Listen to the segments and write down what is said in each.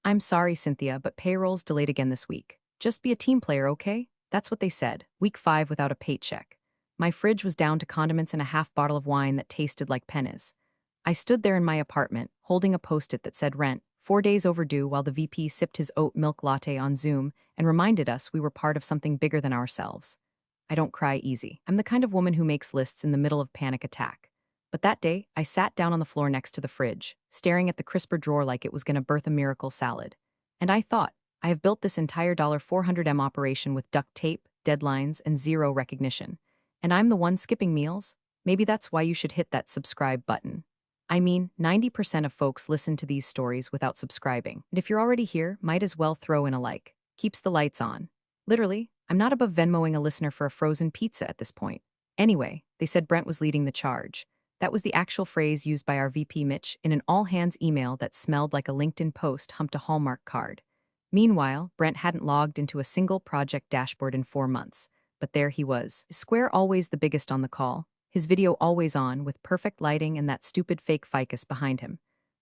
I'm sorry, Cynthia, but payroll's delayed again this week. Just be a team player, okay? That's what they said. Week 5 without a paycheck. My fridge was down to condiments and a half bottle of wine that tasted like pennies. I stood there in my apartment, holding a post-it that said rent, 4 days overdue, while the VP sipped his oat milk latte on Zoom and reminded us we were part of something bigger than ourselves. I don't cry easy. I'm the kind of woman who makes lists in the middle of panic attack. But that day, I sat down on the floor next to the fridge, staring at the crisper drawer like it was going to birth a miracle salad. And I thought, I have built this entire $400M operation with duct tape, deadlines, and zero recognition. And I'm the one skipping meals? Maybe that's why you should hit that subscribe button. I mean, 90% of folks listen to these stories without subscribing. And if you're already here, might as well throw in a like. Keeps the lights on. Literally, I'm not above Venmoing a listener for a frozen pizza at this point. Anyway, they said Brent was leading the charge. That was the actual phrase used by our VP Mitch in an all-hands email that smelled like a LinkedIn post humped a Hallmark card. Meanwhile, Brent hadn't logged into a single project dashboard in 4 months. But there he was. His square always the biggest on the call, his video always on with perfect lighting and that stupid fake ficus behind him.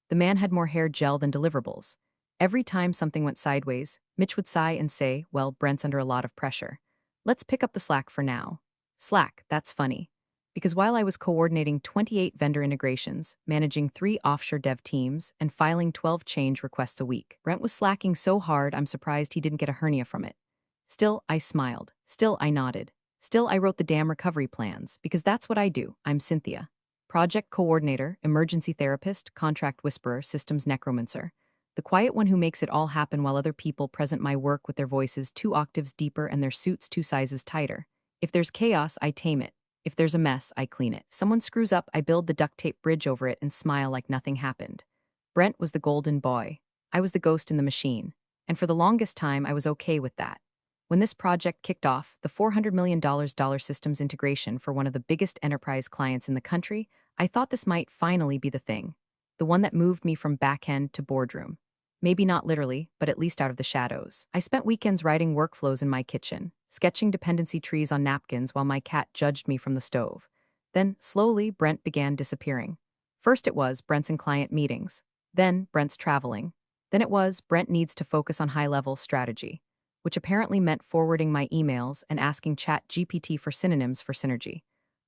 The man had more hair gel than deliverables. Every time something went sideways, Mitch would sigh and say, well, Brent's under a lot of pressure. Let's pick up the slack for now. Slack, that's funny. Because while I was coordinating 28 vendor integrations, managing 3 offshore dev teams, and filing 12 change requests a week, Brent was slacking so hard I'm surprised he didn't get a hernia from it. Still, I smiled. Still, I nodded. Still, I wrote the damn recovery plans, because that's what I do. I'm Cynthia. Project coordinator, emergency therapist, contract whisperer, systems necromancer. The quiet one who makes it all happen while other people present my work with their voices 2 octaves deeper and their suits 2 sizes tighter. If there's chaos, I tame it. If there's a mess, I clean it. If someone screws up, I build the duct tape bridge over it and smile like nothing happened. Brent was the golden boy. I was the ghost in the machine. And for the longest time, I was okay with that. When this project kicked off, the $400 million systems integration for one of the biggest enterprise clients in the country, I thought this might finally be the thing. The one that moved me from back-end to boardroom. Maybe not literally, but at least out of the shadows. I spent weekends writing workflows in my kitchen, sketching dependency trees on napkins while my cat judged me from the stove. Then, slowly, Brent began disappearing. First it was Brent's in client meetings. Then, Brent's traveling. Then it was Brent needs to focus on high-level strategy, which apparently meant forwarding my emails and asking ChatGPT for synonyms for synergy.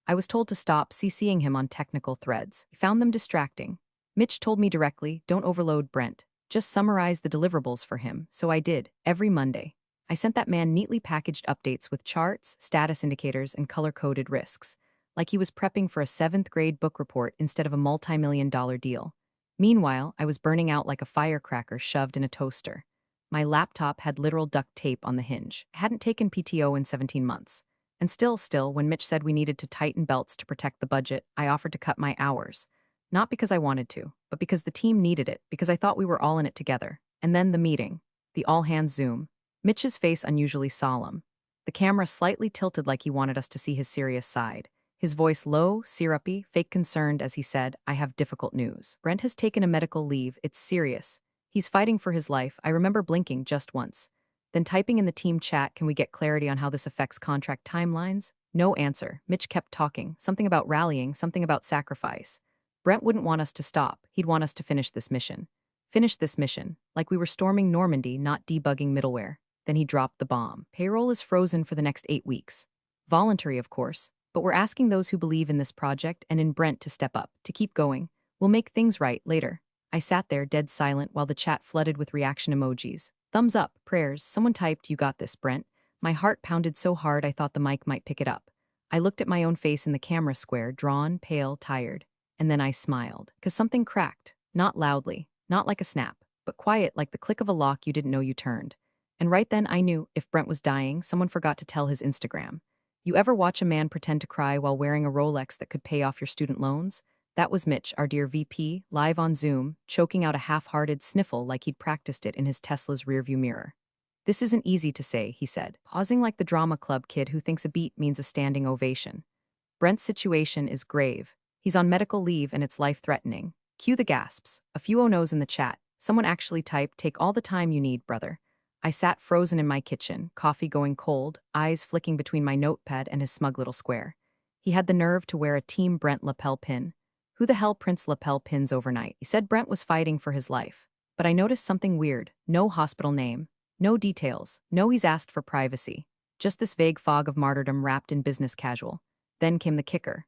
I was told to stop CCing him on technical threads. He found them distracting. Mitch told me directly, don't overload Brent. Just summarize the deliverables for him, so I did, every Monday. I sent that man neatly packaged updates with charts, status indicators, and color-coded risks, like he was prepping for a 7th-grade book report instead of a multi-million-dollar deal. Meanwhile, I was burning out like a firecracker shoved in a toaster. My laptop had literal duct tape on the hinge. I hadn't taken PTO in 17 months. And still, when Mitch said we needed to tighten belts to protect the budget, I offered to cut my hours. Not because I wanted to, but because the team needed it, because I thought we were all in it together. And then the meeting. The all-hands Zoom. Mitch's face unusually solemn. The camera slightly tilted like he wanted us to see his serious side. His voice low, syrupy, fake concerned as he said, I have difficult news. Brent has taken a medical leave. It's serious. He's fighting for his life. I remember blinking just once. Then typing in the team chat, can we get clarity on how this affects contract timelines? No answer. Mitch kept talking. Something about rallying, something about sacrifice. Brent wouldn't want us to stop. He'd want us to finish this mission. Finish this mission, like we were storming Normandy, not debugging middleware. Then he dropped the bomb. Payroll is frozen for the next 8 weeks. Voluntary, of course, but we're asking those who believe in this project and in Brent to step up, to keep going. We'll make things right later. I sat there dead silent while the chat flooded with reaction emojis. Thumbs up, prayers, someone typed, you got this, Brent. My heart pounded so hard I thought the mic might pick it up. I looked at my own face in the camera square, drawn, pale, tired. And then I smiled, 'cause something cracked, not loudly, not like a snap, but quiet like the click of a lock you didn't know you turned. And right then I knew, if Brent was dying, someone forgot to tell his Instagram. You ever watch a man pretend to cry while wearing a Rolex that could pay off your student loans? That was Mitch, our dear VP, live on Zoom, choking out a half-hearted sniffle like he'd practiced it in his Tesla's rearview mirror. This isn't easy to say, he said, pausing like the drama club kid who thinks a beat means a standing ovation. Brent's situation is grave. He's on medical leave and it's life-threatening. Cue the gasps. A few oh-no's in the chat. Someone actually typed, take all the time you need, brother. I sat frozen in my kitchen, coffee going cold, eyes flicking between my notepad and his smug little square. He had the nerve to wear a Team Brent lapel pin. Who the hell prints lapel pins overnight? He said Brent was fighting for his life. But I noticed something weird. No hospital name. No details. No he's asked for privacy. Just this vague fog of martyrdom wrapped in business casual. Then came the kicker.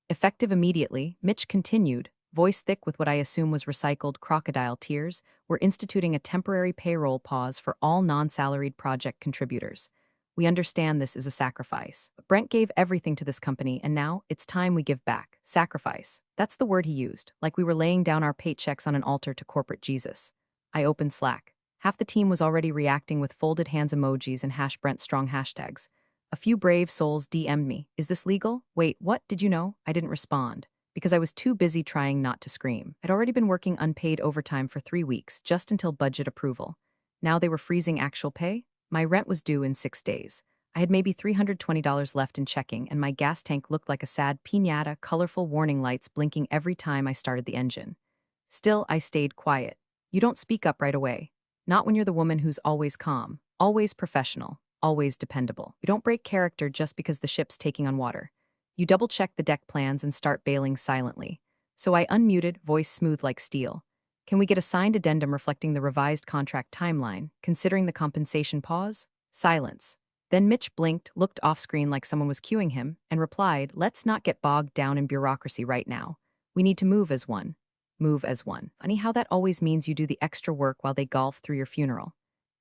Effective immediately, Mitch continued, voice thick with what I assume was recycled crocodile tears, we're instituting a temporary payroll pause for all non-salaried project contributors. We understand this is a sacrifice. Brent gave everything to this company, and now it's time we give back. Sacrifice. That's the word he used, like we were laying down our paychecks on an altar to corporate Jesus. I opened Slack. Half the team was already reacting with folded hands emojis and #Brent strong hashtags. A few brave souls DM'd me. Is this legal? Wait, what? Did you know? I didn't respond because I was too busy trying not to scream. I'd already been working unpaid overtime for 3 weeks, just until budget approval. Now they were freezing actual pay? My rent was due in 6 days. I had maybe $320 left in checking, and my gas tank looked like a sad piñata, colorful warning lights blinking every time I started the engine. Still, I stayed quiet. You don't speak up right away. Not when you're the woman who's always calm, always professional, always dependable. You don't break character just because the ship's taking on water. You double-check the deck plans and start bailing silently. So I unmuted, voice smooth like steel. Can we get a signed addendum reflecting the revised contract timeline, considering the compensation pause? Silence. Then Mitch blinked, looked off-screen like someone was cueing him, and replied, let's not get bogged down in bureaucracy right now. We need to move as one. Move as one. Funny how that always means you do the extra work while they golf through your funeral.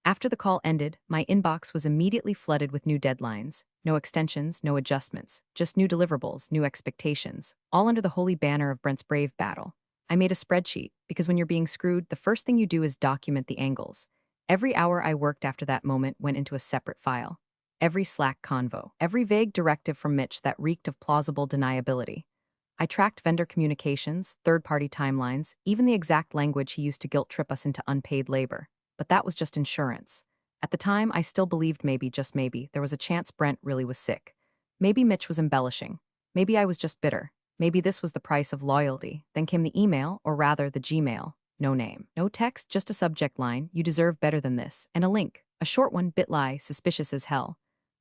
After the call ended, my inbox was immediately flooded with new deadlines. No extensions, no adjustments, just new deliverables, new expectations, all under the holy banner of Brent's brave battle. I made a spreadsheet, because when you're being screwed, the first thing you do is document the angles. Every hour I worked after that moment went into a separate file. Every Slack convo, every vague directive from Mitch that reeked of plausible deniability. I tracked vendor communications, third-party timelines, even the exact language he used to guilt-trip us into unpaid labor. But that was just insurance. At the time, I still believed maybe, just maybe, there was a chance Brent really was sick. Maybe Mitch was embellishing. Maybe I was just bitter. Maybe this was the price of loyalty. Then came the email, or rather the Gmail. No name. No text, just a subject line, you deserve better than this, and a link. A short one, bit.ly, suspicious as hell.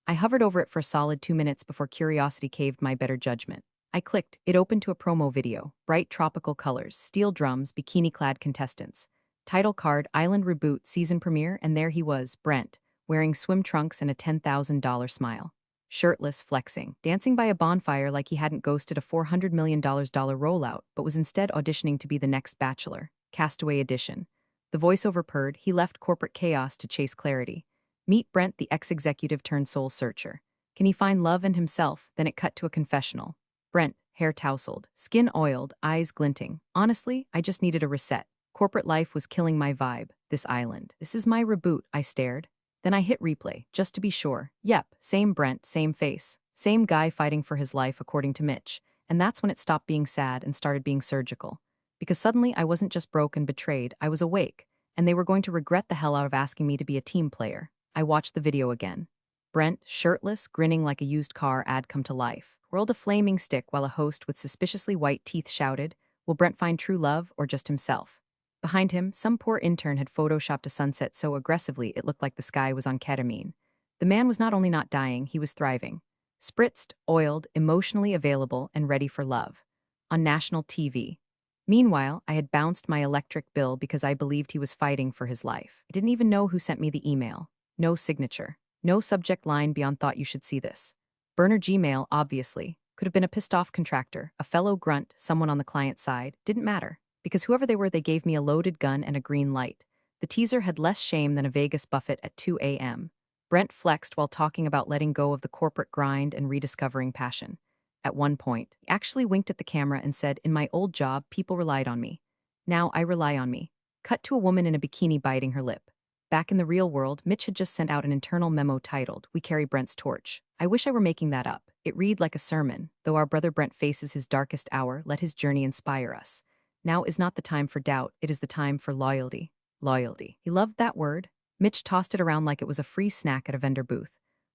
I hovered over it for a solid 2 minutes before curiosity caved my better judgment. I clicked. It opened to a promo video. Bright tropical colors, steel drums, bikini-clad contestants. Title card, Island Reboot, season premiere, and there he was, Brent, wearing swim trunks and a $10,000 smile. Shirtless, flexing, dancing by a bonfire like he hadn't ghosted a $400 million rollout, but was instead auditioning to be the next Bachelor. Castaway edition. The voiceover purred, he left corporate chaos to chase clarity. Meet Brent, the ex-executive turned soul searcher. Can he find love and himself? Then it cut to a confessional. Brent, hair tousled, skin oiled, eyes glinting. Honestly, I just needed a reset. Corporate life was killing my vibe. This island. This is my reboot, I stared. Then I hit replay, just to be sure. Yep, same Brent, same face. Same guy fighting for his life according to Mitch. And that's when it stopped being sad and started being surgical. Because suddenly I wasn't just broke and betrayed, I was awake. And they were going to regret the hell out of asking me to be a team player. I watched the video again. Brent, shirtless, grinning like a used car ad come to life, whirled a flaming stick while a host with suspiciously white teeth shouted, will Brent find true love or just himself? Behind him, some poor intern had photoshopped a sunset so aggressively it looked like the sky was on ketamine. The man was not only not dying, he was thriving. Spritzed, oiled, emotionally available, and ready for love. On national TV. Meanwhile, I had bounced my electric bill because I believed he was fighting for his life. I didn't even know who sent me the email. No signature. No subject line beyond thought you should see this. Burner Gmail, obviously. Could have been a pissed-off contractor, a fellow grunt, someone on the client side. Didn't matter. Because whoever they were, they gave me a loaded gun and a green light. The teaser had less shame than a Vegas buffet at 2 a.m. Brent flexed while talking about letting go of the corporate grind and rediscovering passion. At one point, he actually winked at the camera and said, in my old job, people relied on me. Now I rely on me. Cut to a woman in a bikini biting her lip. Back in the real world, Mitch had just sent out an internal memo titled, We Carry Brent's Torch. I wish I were making that up. It read like a sermon. Though our brother Brent faces his darkest hour, let his journey inspire us. Now is not the time for doubt, it is the time for loyalty. Loyalty. He loved that word. Mitch tossed it around like it was a free snack at a vendor booth.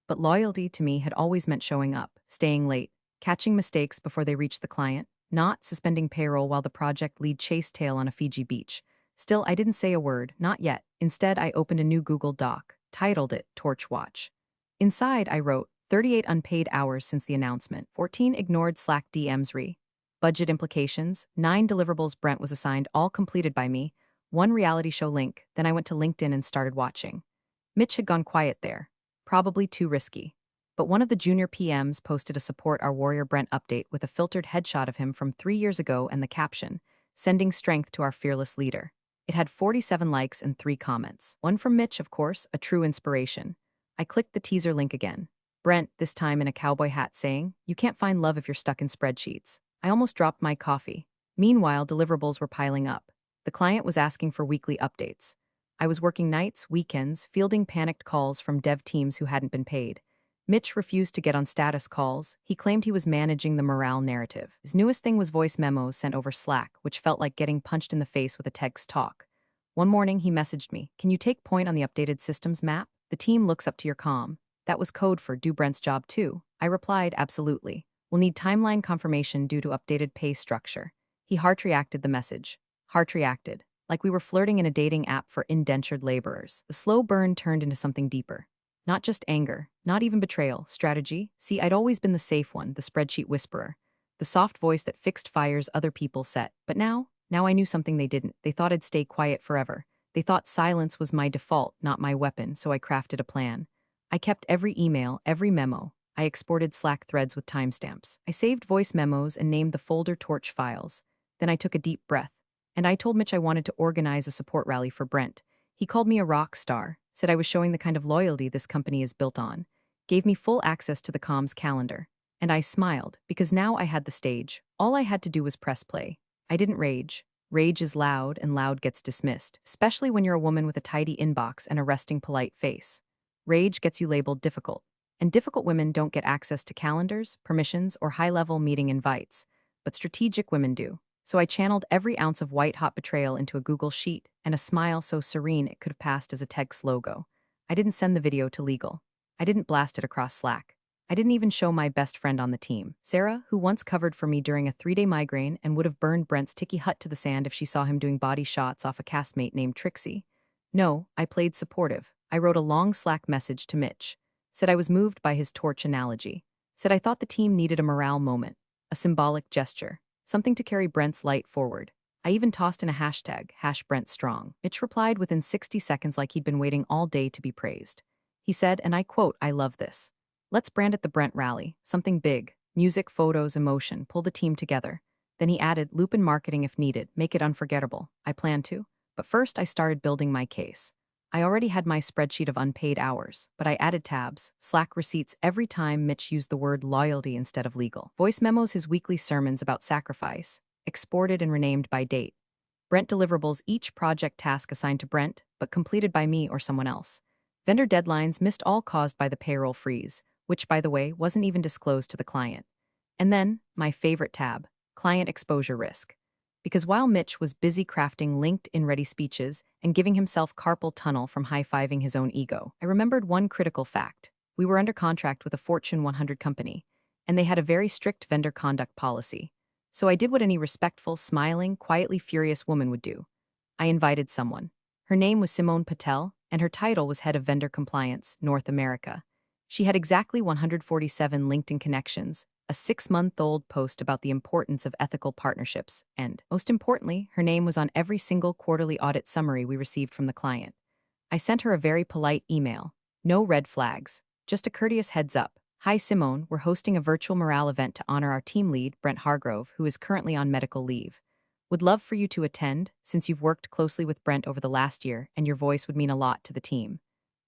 But loyalty to me had always meant showing up, staying late, catching mistakes before they reached the client, not suspending payroll while the project lead chased tail on a Fiji beach. Still, I didn't say a word, not yet. Instead, I opened a new Google Doc, titled it Torch Watch. Inside, I wrote, 38 unpaid hours since the announcement, 14 ignored Slack DMs budget implications, 9 deliverables Brent was assigned, all completed by me, One reality show link, then I went to LinkedIn and started watching. Mitch had gone quiet there. Probably too risky. But one of the junior PMs posted a Support Our Warrior Brent update with a filtered headshot of him from 3 years ago and the caption, "Sending strength to our fearless leader." It had 47 likes and 3 comments. One from Mitch, of course, a true inspiration. I clicked the teaser link again. Brent, this time in a cowboy hat, saying, "You can't find love if you're stuck in spreadsheets." I almost dropped my coffee. Meanwhile, deliverables were piling up. The client was asking for weekly updates. I was working nights, weekends, fielding panicked calls from dev teams who hadn't been paid. Mitch refused to get on status calls. He claimed he was managing the morale narrative. His newest thing was voice memos sent over Slack, which felt like getting punched in the face with a text talk. One morning, he messaged me, "Can you take point on the updated systems map? The team looks up to your comm." That was code for "Do Brent's job too." I replied, "Absolutely. We'll need timeline confirmation due to updated pay structure." He heart reacted the message. Heart reacted. Like we were flirting in a dating app for indentured laborers. The slow burn turned into something deeper. Not just anger, not even betrayal, strategy. See, I'd always been the safe one, the spreadsheet whisperer. The soft voice that fixed fires other people set. But now I knew something they didn't. They thought I'd stay quiet forever. They thought silence was my default, not my weapon, so I crafted a plan. I kept every email, every memo. I exported Slack threads with timestamps. I saved voice memos and named the folder Torch files. Then I took a deep breath. And I told Mitch I wanted to organize a support rally for Brent. He called me a rock star, said I was showing the kind of loyalty this company is built on, gave me full access to the comms calendar. And I smiled, because now I had the stage. All I had to do was press play. I didn't rage. Rage is loud, and loud gets dismissed, especially when you're a woman with a tidy inbox and a resting polite face. Rage gets you labeled difficult. And difficult women don't get access to calendars, permissions, or high-level meeting invites. But strategic women do. So I channeled every ounce of white-hot betrayal into a Google Sheet, and a smile so serene it could have passed as a text logo. I didn't send the video to legal. I didn't blast it across Slack. I didn't even show my best friend on the team, Sarah, who once covered for me during a 3-day migraine and would have burned Brent's ticky hut to the sand if she saw him doing body shots off a castmate named Trixie. No, I played supportive. I wrote a long Slack message to Mitch. Said I was moved by his torch analogy. Said I thought the team needed a morale moment, a symbolic gesture, something to carry Brent's light forward. I even tossed in a hashtag, #BrentStrong. Mitch replied within 60 seconds like he'd been waiting all day to be praised. He said, and I quote, "I love this. Let's brand it the Brent Rally, something big, music, photos, emotion, pull the team together." Then he added, "Loop in marketing if needed, make it unforgettable." I plan to. But first I started building my case. I already had my spreadsheet of unpaid hours, but I added tabs, Slack receipts every time Mitch used the word loyalty instead of legal. Voice memos his weekly sermons about sacrifice, exported and renamed by date. Brent deliverables each project task assigned to Brent, but completed by me or someone else. Vendor deadlines missed all caused by the payroll freeze, which, by the way, wasn't even disclosed to the client. And then, my favorite tab, client exposure risk. Because while Mitch was busy crafting LinkedIn-ready speeches and giving himself carpal tunnel from high-fiving his own ego, I remembered one critical fact. We were under contract with a Fortune 100 company, and they had a very strict vendor conduct policy. So I did what any respectful, smiling, quietly furious woman would do. I invited someone. Her name was Simone Patel, and her title was Head of Vendor Compliance, North America. She had exactly 147 LinkedIn connections, a 6-month-old post about the importance of ethical partnerships, and, most importantly, her name was on every single quarterly audit summary we received from the client. I sent her a very polite email. No red flags, just a courteous heads up. "Hi Simone, we're hosting a virtual morale event to honor our team lead, Brent Hargrove, who is currently on medical leave. Would love for you to attend, since you've worked closely with Brent over the last year, and your voice would mean a lot to the team.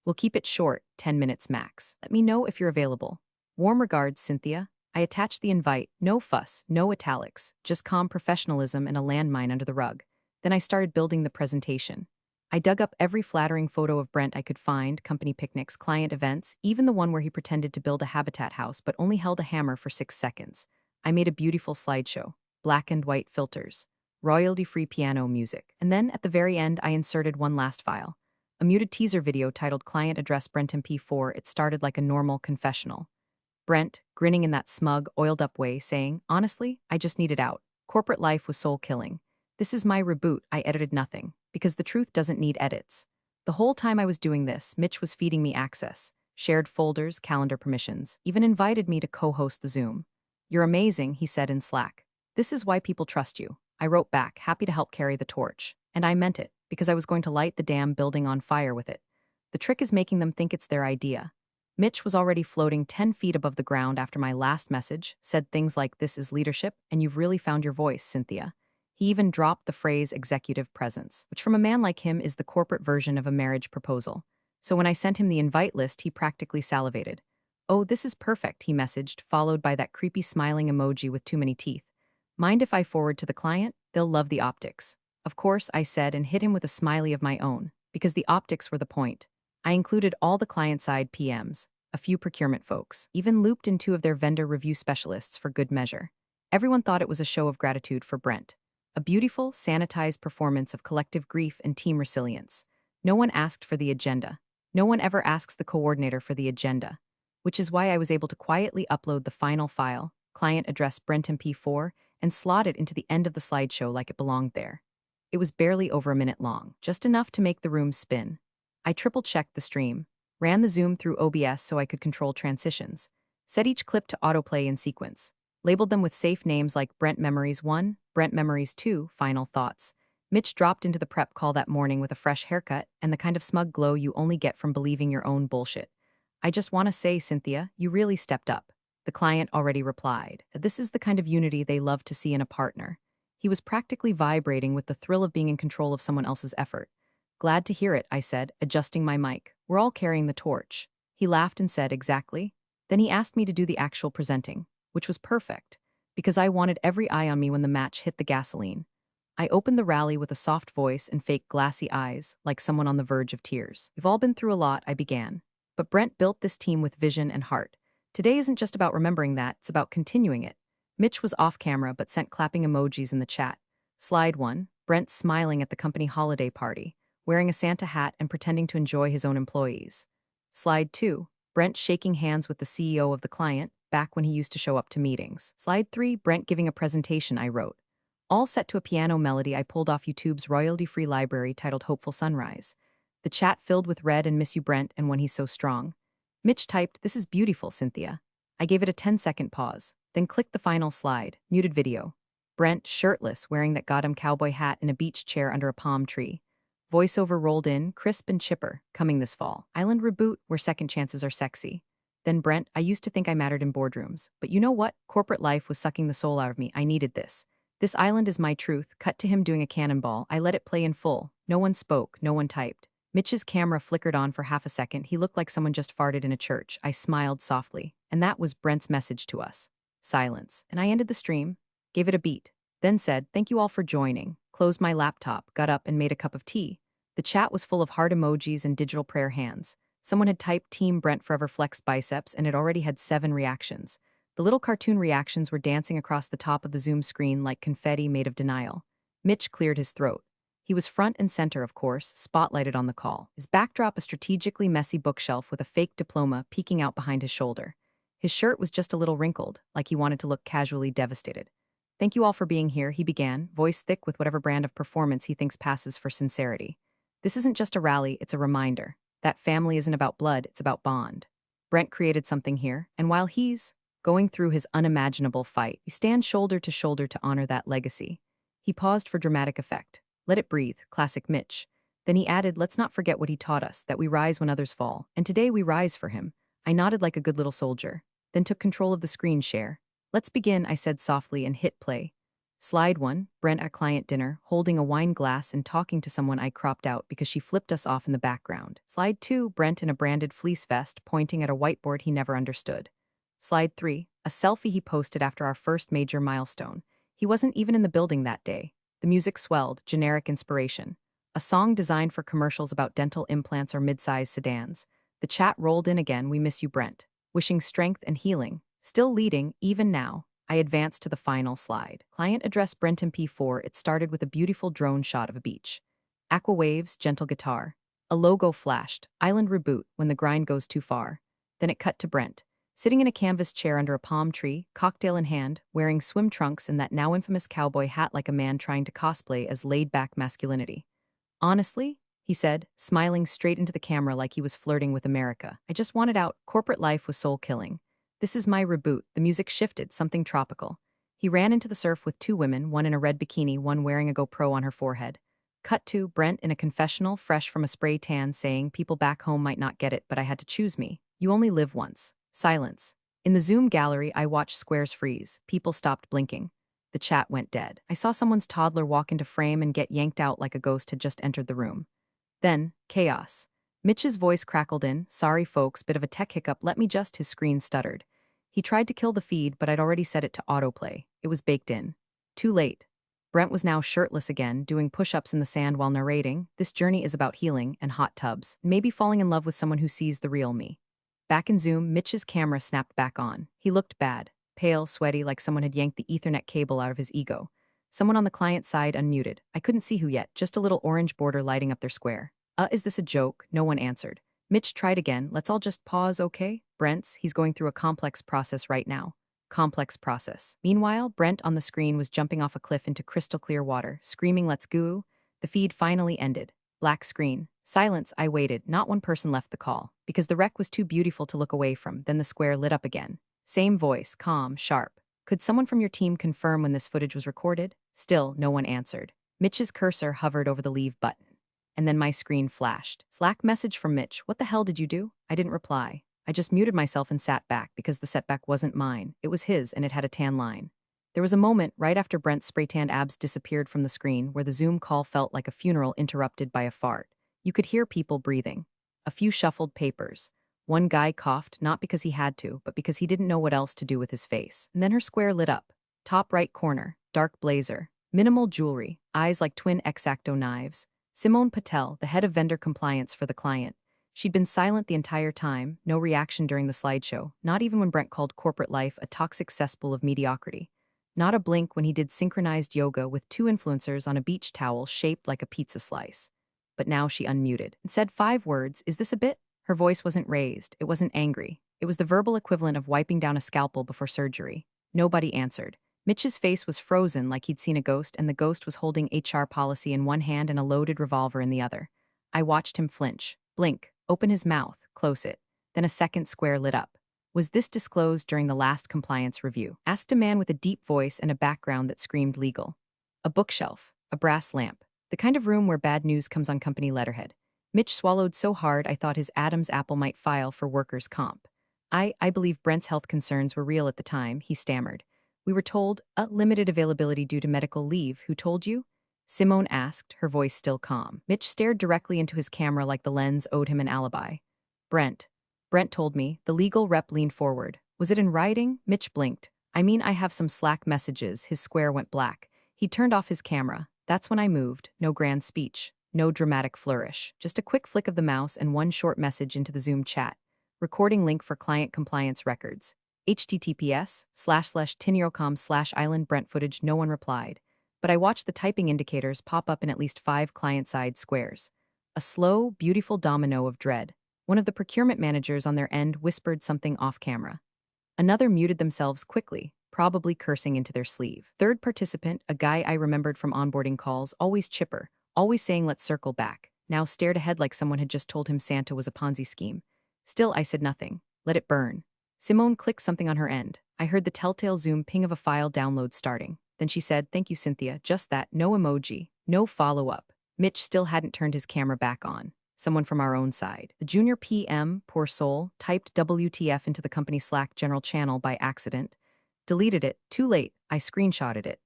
We'll keep it short, 10 minutes max. Let me know if you're available. Warm regards, Cynthia." I attached the invite, no fuss, no italics, just calm professionalism and a landmine under the rug. Then I started building the presentation. I dug up every flattering photo of Brent I could find, company picnics, client events, even the one where he pretended to build a habitat house but only held a hammer for 6 seconds. I made a beautiful slideshow, black and white filters, royalty-free piano music. And then, at the very end, I inserted one last file. A muted teaser video titled Client Address Brent MP4. It started like a normal confessional. Brent, grinning in that smug, oiled-up way, saying, "Honestly, I just needed out. Corporate life was soul-killing. This is my reboot. I edited nothing, because the truth doesn't need edits." The whole time I was doing this, Mitch was feeding me access, shared folders, calendar permissions, even invited me to co-host the Zoom. "You're amazing," he said in Slack. "This is why people trust you." I wrote back, happy to help carry the torch. And I meant it, because I was going to light the damn building on fire with it. The trick is making them think it's their idea. Mitch was already floating 10 feet above the ground after my last message, said things like, "This is leadership, and you've really found your voice, Cynthia." He even dropped the phrase executive presence, which from a man like him is the corporate version of a marriage proposal. So when I sent him the invite list, he practically salivated. "Oh, this is perfect," he messaged, followed by that creepy smiling emoji with too many teeth. "Mind if I forward to the client? They'll love the optics." Of course, I said and hit him with a smiley of my own, because the optics were the point. I included all the client-side PMs, a few procurement folks, even looped in two of their vendor review specialists for good measure. Everyone thought it was a show of gratitude for Brent. A beautiful, sanitized performance of collective grief and team resilience. No one asked for the agenda. No one ever asks the coordinator for the agenda. Which is why I was able to quietly upload the final file, client address Brent MP4, and slot it into the end of the slideshow like it belonged there. It was barely over a minute long, just enough to make the room spin. I triple-checked the stream, ran the zoom through OBS so I could control transitions, set each clip to autoplay in sequence, labeled them with safe names like Brent Memories 1, Brent Memories 2, Final Thoughts. Mitch dropped into the prep call that morning with a fresh haircut and the kind of smug glow you only get from believing your own bullshit. "I just want to say, Cynthia, you really stepped up." The client already replied that this is the kind of unity they love to see in a partner. He was practically vibrating with the thrill of being in control of someone else's effort. "Glad to hear it," I said, adjusting my mic. "We're all carrying the torch." He laughed and said, "Exactly." Then he asked me to do the actual presenting, which was perfect, because I wanted every eye on me when the match hit the gasoline. I opened the rally with a soft voice and fake glassy eyes, like someone on the verge of tears. "We've all been through a lot," I began. "But Brent built this team with vision and heart. Today isn't just about remembering that, it's about continuing it." Mitch was off camera but sent clapping emojis in the chat. Slide 1, Brent smiling at the company holiday party, wearing a Santa hat and pretending to enjoy his own employees. Slide 2, Brent shaking hands with the CEO of the client, back when he used to show up to meetings. Slide 3, Brent giving a presentation I wrote. All set to a piano melody I pulled off YouTube's royalty-free library titled Hopeful Sunrise. The chat filled with "Red and miss you Brent and when he's so strong." Mitch typed, "This is beautiful, Cynthia." I gave it a 10-second pause, then clicked the final slide, muted video. Brent, shirtless, wearing that goddamn cowboy hat in a beach chair under a palm tree. Voiceover rolled in, crisp and chipper, coming this fall. "Island reboot, where second chances are sexy." Then Brent, "I used to think I mattered in boardrooms. But you know what? Corporate life was sucking the soul out of me. I needed this. This island is my truth." Cut to him doing a cannonball. I let it play in full. No one spoke, no one typed. Mitch's camera flickered on for half a second. He looked like someone just farted in a church. I smiled softly. And that was Brent's message to us. Silence. And I ended the stream, gave it a beat, then said, "Thank you all for joining," closed my laptop, got up and made a cup of tea. The chat was full of heart emojis and digital prayer hands. Someone had typed "Team Brent Forever Flex Biceps" and it already had 7 reactions. The little cartoon reactions were dancing across the top of the Zoom screen like confetti made of denial. Mitch cleared his throat. He was front and center, of course, spotlighted on the call. His backdrop a strategically messy bookshelf with a fake diploma peeking out behind his shoulder. His shirt was just a little wrinkled, like he wanted to look casually devastated. "Thank you all for being here," he began, voice thick with whatever brand of performance he thinks passes for sincerity. "This isn't just a rally, it's a reminder. That family isn't about blood, it's about bond. Brent created something here, and while he's going through his unimaginable fight, we stand shoulder to honor that legacy." He paused for dramatic effect. "Let it breathe," classic Mitch. Then he added, "Let's not forget what he taught us, that we rise when others fall. And today we rise for him." I nodded like a good little soldier, then took control of the screen share. "Let's begin," I said softly and hit play. Slide 1, Brent at client dinner, holding a wine glass and talking to someone I cropped out because she flipped us off in the background. Slide 2, Brent in a branded fleece vest, pointing at a whiteboard he never understood. Slide 3, a selfie he posted after our first major milestone. He wasn't even in the building that day. The music swelled, generic inspiration. A song designed for commercials about dental implants or mid-size sedans. The chat rolled in again, "We miss you, Brent." Wishing strength and healing. Still leading, even now. I advanced to the final slide. Client address Brent MP4. It started with a beautiful drone shot of a beach. Aqua waves, gentle guitar. A logo flashed, "Island reboot, when the grind goes too far." Then it cut to Brent, sitting in a canvas chair under a palm tree, cocktail in hand, wearing swim trunks and that now infamous cowboy hat like a man trying to cosplay as laid-back masculinity. "Honestly," he said, smiling straight into the camera like he was flirting with America, "I just wanted out. Corporate life was soul-killing. This is my reboot." The music shifted, something tropical. He ran into the surf with 2 women, one in a red bikini, one wearing a GoPro on her forehead. Cut to Brent in a confessional fresh from a spray tan saying people back home might not get it, but I had to choose me. You only live once. Silence. In the Zoom gallery, I watched squares freeze. People stopped blinking. The chat went dead. I saw someone's toddler walk into frame and get yanked out like a ghost had just entered the room. Then, chaos. Mitch's voice crackled in, sorry folks, bit of a tech hiccup, let me just, his screen stuttered. He tried to kill the feed, but I'd already set it to autoplay. It was baked in. Too late. Brent was now shirtless again, doing push-ups in the sand while narrating, this journey is about healing and hot tubs, maybe falling in love with someone who sees the real me. Back in Zoom, Mitch's camera snapped back on. He looked bad, pale, sweaty, like someone had yanked the Ethernet cable out of his ego. Someone on the client side unmuted. I couldn't see who yet, just a little orange border lighting up their square. Is this a joke? No one answered. Mitch tried again. Let's all just pause, okay? Brent's, he's going through a complex process right now. Complex process. Meanwhile, Brent on the screen was jumping off a cliff into crystal clear water, screaming, let's go. The feed finally ended. Black screen. Silence. I waited. Not one person left the call, because the wreck was too beautiful to look away from. Then the square lit up again. Same voice, calm, sharp. Could someone from your team confirm when this footage was recorded? Still, no one answered. Mitch's cursor hovered over the leave button. And then my screen flashed. Slack message from Mitch. What the hell did you do? I didn't reply. I just muted myself and sat back because the setback wasn't mine. It was his and it had a tan line. There was a moment right after Brent's spray-tanned abs disappeared from the screen where the Zoom call felt like a funeral interrupted by a fart. You could hear people breathing. A few shuffled papers. One guy coughed, not because he had to, but because he didn't know what else to do with his face. And then her square lit up. Top right corner, dark blazer. Minimal jewelry, eyes like twin X-Acto knives. Simone Patel, the head of vendor compliance for the client. She'd been silent the entire time, no reaction during the slideshow, not even when Brent called corporate life a toxic cesspool of mediocrity. Not a blink when he did synchronized yoga with two influencers on a beach towel shaped like a pizza slice. But now she unmuted and said 5 words, is this a bit? Her voice wasn't raised, it wasn't angry. It was the verbal equivalent of wiping down a scalpel before surgery. Nobody answered. Mitch's face was frozen like he'd seen a ghost, and the ghost was holding HR policy in one hand and a loaded revolver in the other. I watched him flinch, blink, open his mouth, close it. Then a second square lit up. Was this disclosed during the last compliance review? Asked a man with a deep voice and a background that screamed legal. A bookshelf, a brass lamp, the kind of room where bad news comes on company letterhead. Mitch swallowed so hard I thought his Adam's apple might file for workers' comp. I believe Brent's health concerns were real at the time, he stammered. We were told, limited availability due to medical leave. Who told you? Simone asked, her voice still calm. Mitch stared directly into his camera like the lens owed him an alibi. Brent. Brent told me. The legal rep leaned forward. Was it in writing? Mitch blinked. I mean, I have some Slack messages. His square went black. He turned off his camera. That's when I moved. No grand speech. No dramatic flourish. Just a quick flick of the mouse and one short message into the Zoom chat. Recording link for client compliance records. https://tiniercom/island Brent footage. No one replied. But I watched the typing indicators pop up in at least 5 client-side squares. A slow, beautiful domino of dread. One of the procurement managers on their end whispered something off-camera. Another muted themselves quickly, probably cursing into their sleeve. Third participant, a guy I remembered from onboarding calls, always chipper, always saying let's circle back, now stared ahead like someone had just told him Santa was a Ponzi scheme. Still, I said nothing. Let it burn. Simone clicked something on her end. I heard the telltale Zoom ping of a file download starting. Then she said, thank you, Cynthia, just that, no emoji, no follow-up. Mitch still hadn't turned his camera back on. Someone from our own side. The junior PM, poor soul, typed WTF into the company Slack general channel by accident. Deleted it, too late, I screenshotted it.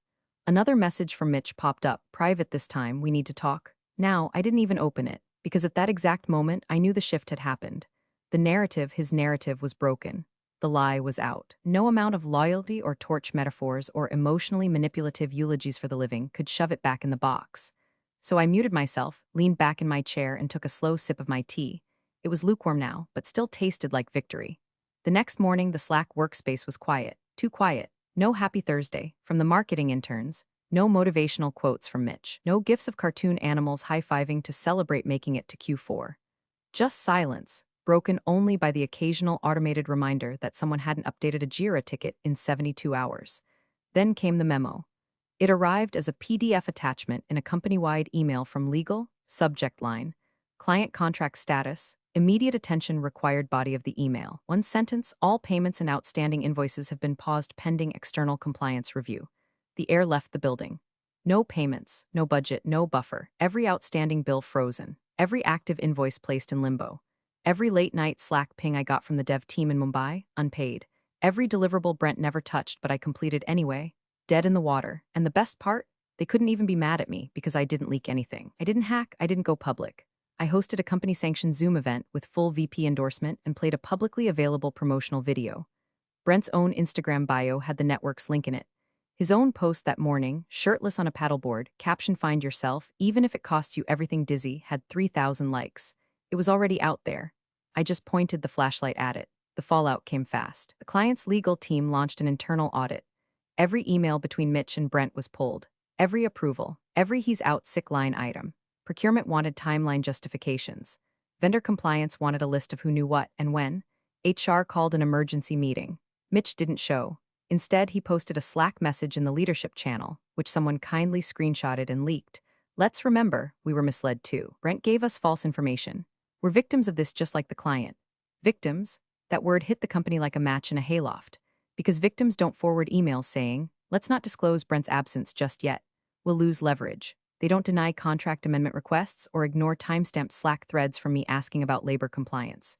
Another message from Mitch popped up, private this time, we need to talk. Now, I didn't even open it, because at that exact moment, I knew the shift had happened. The narrative, his narrative, was broken. The lie was out. No amount of loyalty or torch metaphors or emotionally manipulative eulogies for the living could shove it back in the box. So I muted myself, leaned back in my chair, and took a slow sip of my tea. It was lukewarm now, but still tasted like victory. The next morning, the Slack workspace was quiet. Too quiet. No happy Thursday from the marketing interns. No motivational quotes from Mitch. No gifs of cartoon animals high-fiving to celebrate making it to Q4. Just silence, broken only by the occasional automated reminder that someone hadn't updated a Jira ticket in 72 hours. Then came the memo. It arrived as a PDF attachment in a company-wide email from legal, subject line, client contract status, immediate attention required. Body of the email. One sentence, all payments and outstanding invoices have been paused pending external compliance review. The air left the building. No payments, no budget, no buffer. Every outstanding bill frozen. Every active invoice placed in limbo. Every late-night Slack ping I got from the dev team in Mumbai, unpaid. Every deliverable Brent never touched but I completed anyway, dead in the water. And the best part? They couldn't even be mad at me because I didn't leak anything. I didn't hack, I didn't go public. I hosted a company-sanctioned Zoom event with full VP endorsement and played a publicly available promotional video. Brent's own Instagram bio had the network's link in it. His own post that morning, shirtless on a paddleboard, caption "Find yourself, even if it costs you everything dizzy," had 3,000 likes. It was already out there. I just pointed the flashlight at it. The fallout came fast. The client's legal team launched an internal audit. Every email between Mitch and Brent was pulled. Every approval, every "he's out sick" line item. Procurement wanted timeline justifications. Vendor compliance wanted a list of who knew what and when. HR called an emergency meeting. Mitch didn't show. Instead, he posted a Slack message in the leadership channel, which someone kindly screenshotted and leaked. Let's remember, we were misled too. Brent gave us false information. We're victims of this just like the client. Victims? That word hit the company like a match in a hayloft. Because victims don't forward emails saying, "Let's not disclose Brent's absence just yet. We'll lose leverage." They don't deny contract amendment requests or ignore timestamped Slack threads from me asking about labor compliance.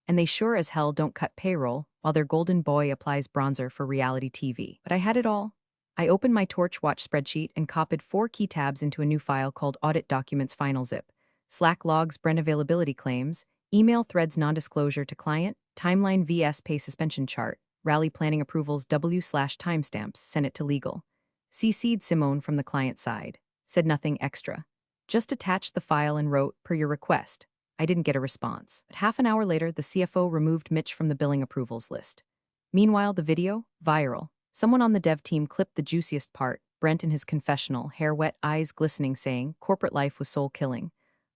And they sure as hell don't cut payroll while their golden boy applies bronzer for reality TV. But I had it all. I opened my TorchWatch spreadsheet and copied 4 key tabs into a new file called Audit Documents Final Zip. Slack logs Brent availability claims, email threads non-disclosure to client, timeline vs pay suspension chart, rally planning approvals W/timestamps, sent it to legal. CC'd Simone from the client side. Said nothing extra. Just attached the file and wrote, "Per your request." I didn't get a response. But half an hour later, the CFO removed Mitch from the billing approvals list. Meanwhile, the video? Viral. Someone on the dev team clipped the juiciest part, Brent in his confessional, hair wet, eyes glistening, saying, "Corporate life was soul-killing.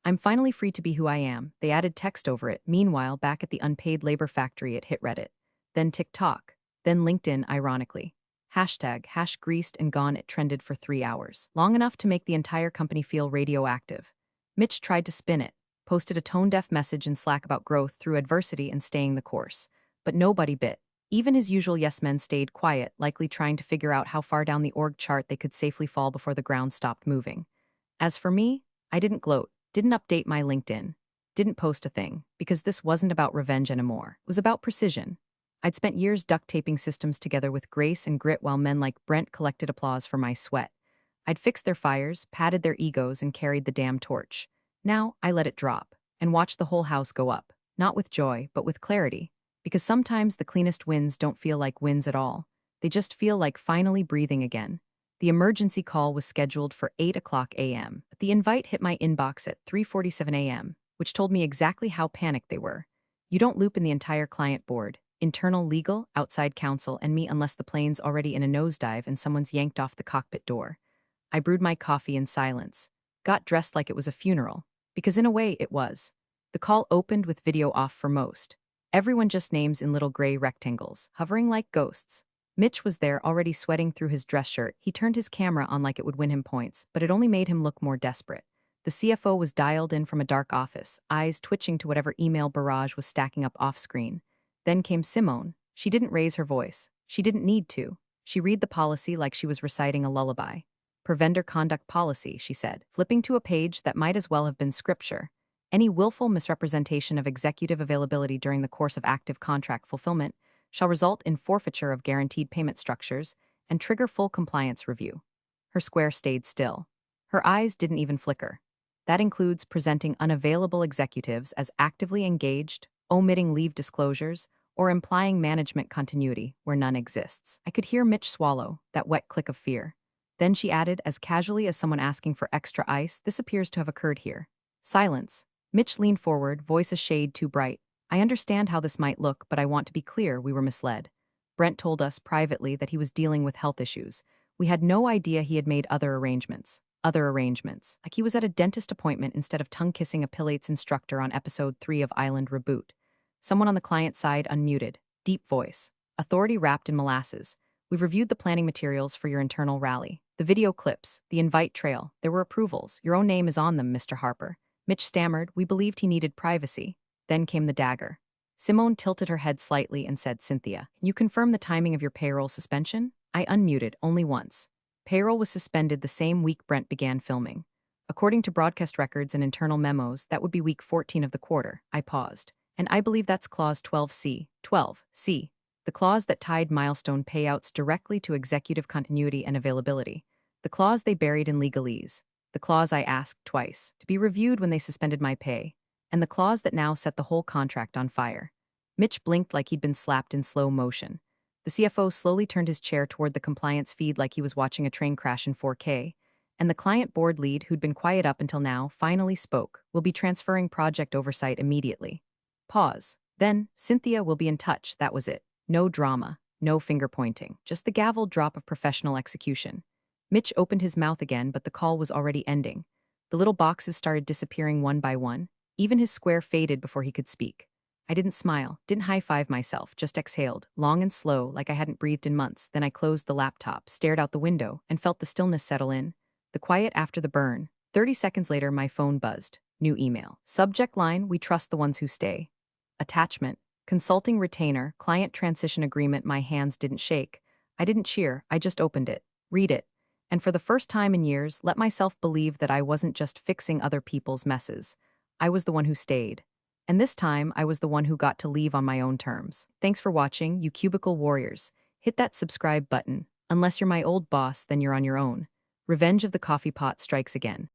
I'm finally free to be who I am." They added text over it. Meanwhile, back at the unpaid labor factory, it hit Reddit. Then TikTok. Then LinkedIn, ironically. Hashtag, #greased and gone, it trended for 3 hours. Long enough to make the entire company feel radioactive. Mitch tried to spin it. Posted a tone-deaf message in Slack about growth through adversity and staying the course. But nobody bit. Even his usual yes-men stayed quiet, likely trying to figure out how far down the org chart they could safely fall before the ground stopped moving. As for me, I didn't gloat, didn't update my LinkedIn, didn't post a thing, because this wasn't about revenge anymore. It was about precision. I'd spent years duct taping systems together with grace and grit while men like Brent collected applause for my sweat. I'd fixed their fires, patted their egos, and carried the damn torch. Now, I let it drop, and watched the whole house go up, not with joy, but with clarity, because sometimes the cleanest wins don't feel like wins at all. They just feel like finally breathing again. The emergency call was scheduled for 8 a.m., but the invite hit my inbox at 3:47 a.m., which told me exactly how panicked they were. You don't loop in the entire client board, internal legal, outside counsel, and me unless the plane's already in a nosedive and someone's yanked off the cockpit door. I brewed my coffee in silence, got dressed like it was a funeral, because in a way it was. The call opened with video off for most. Everyone just names in little gray rectangles, hovering like ghosts. Mitch was there, already sweating through his dress shirt. He turned his camera on like it would win him points, but it only made him look more desperate. The CFO was dialed in from a dark office, eyes twitching to whatever email barrage was stacking up off-screen. Then came Simone. She didn't raise her voice. She didn't need to. She read the policy like she was reciting a lullaby. "Per vendor conduct policy," she said, flipping to a page that might as well have been scripture. "Any willful misrepresentation of executive availability during the course of active contract fulfillment shall result in forfeiture of guaranteed payment structures and trigger full compliance review." Her square stayed still. Her eyes didn't even flicker. That includes presenting unavailable executives as actively engaged, omitting leave disclosures, or implying management continuity where none exists. I could hear Mitch swallow, that wet click of fear. Then she added, as casually as someone asking for extra ice, "This appears to have occurred here." Silence. Mitch leaned forward, voice a shade too bright. "I understand how this might look, but I want to be clear, we were misled. Brent told us privately that he was dealing with health issues. We had no idea he had made other arrangements. Like he was at a dentist appointment instead of tongue-kissing a Pilates instructor on episode 3 of Island Reboot." Someone on the client side unmuted. Deep voice. "Authority wrapped in molasses. We've reviewed the planning materials for your internal rally. The video clips, the invite trail, there were approvals. Your own name is on them, Mr. Harper." Mitch stammered. We believed he needed privacy. Then came the dagger. Simone tilted her head slightly and said, "Cynthia, can you confirm the timing of your payroll suspension?" I unmuted, only once. Payroll was suspended the same week Brent began filming. According to broadcast records and internal memos, that would be week 14 of the quarter. I paused. And I believe that's clause 12C. 12C. The clause that tied milestone payouts directly to executive continuity and availability. The clause they buried in legalese. The clause I asked twice to be reviewed when they suspended my pay. And the clause that now set the whole contract on fire. Mitch blinked like he'd been slapped in slow motion. The CFO slowly turned his chair toward the compliance feed like he was watching a train crash in 4K. And the client board lead, who'd been quiet up until now, finally spoke. We'll be transferring project oversight immediately. Pause. Then, Cynthia will be in touch, that was it. No drama, no finger pointing, just the gavel drop of professional execution. Mitch opened his mouth again, but the call was already ending. The little boxes started disappearing one by one. Even his square faded before he could speak. I didn't smile, didn't high-five myself, just exhaled, long and slow, like I hadn't breathed in months. Then I closed the laptop, stared out the window, and felt the stillness settle in. The quiet after the burn. 30 seconds later, my phone buzzed. New email. Subject line, we trust the ones who stay. Attachment. Consulting retainer, client transition agreement. My hands didn't shake. I didn't cheer, I just opened it. Read it. And for the first time in years, let myself believe that I wasn't just fixing other people's messes. I was the one who stayed. And this time, I was the one who got to leave on my own terms. Thanks for watching, you cubicle warriors. Hit that subscribe button. Unless you're my old boss, then you're on your own. Revenge of the coffee pot strikes again.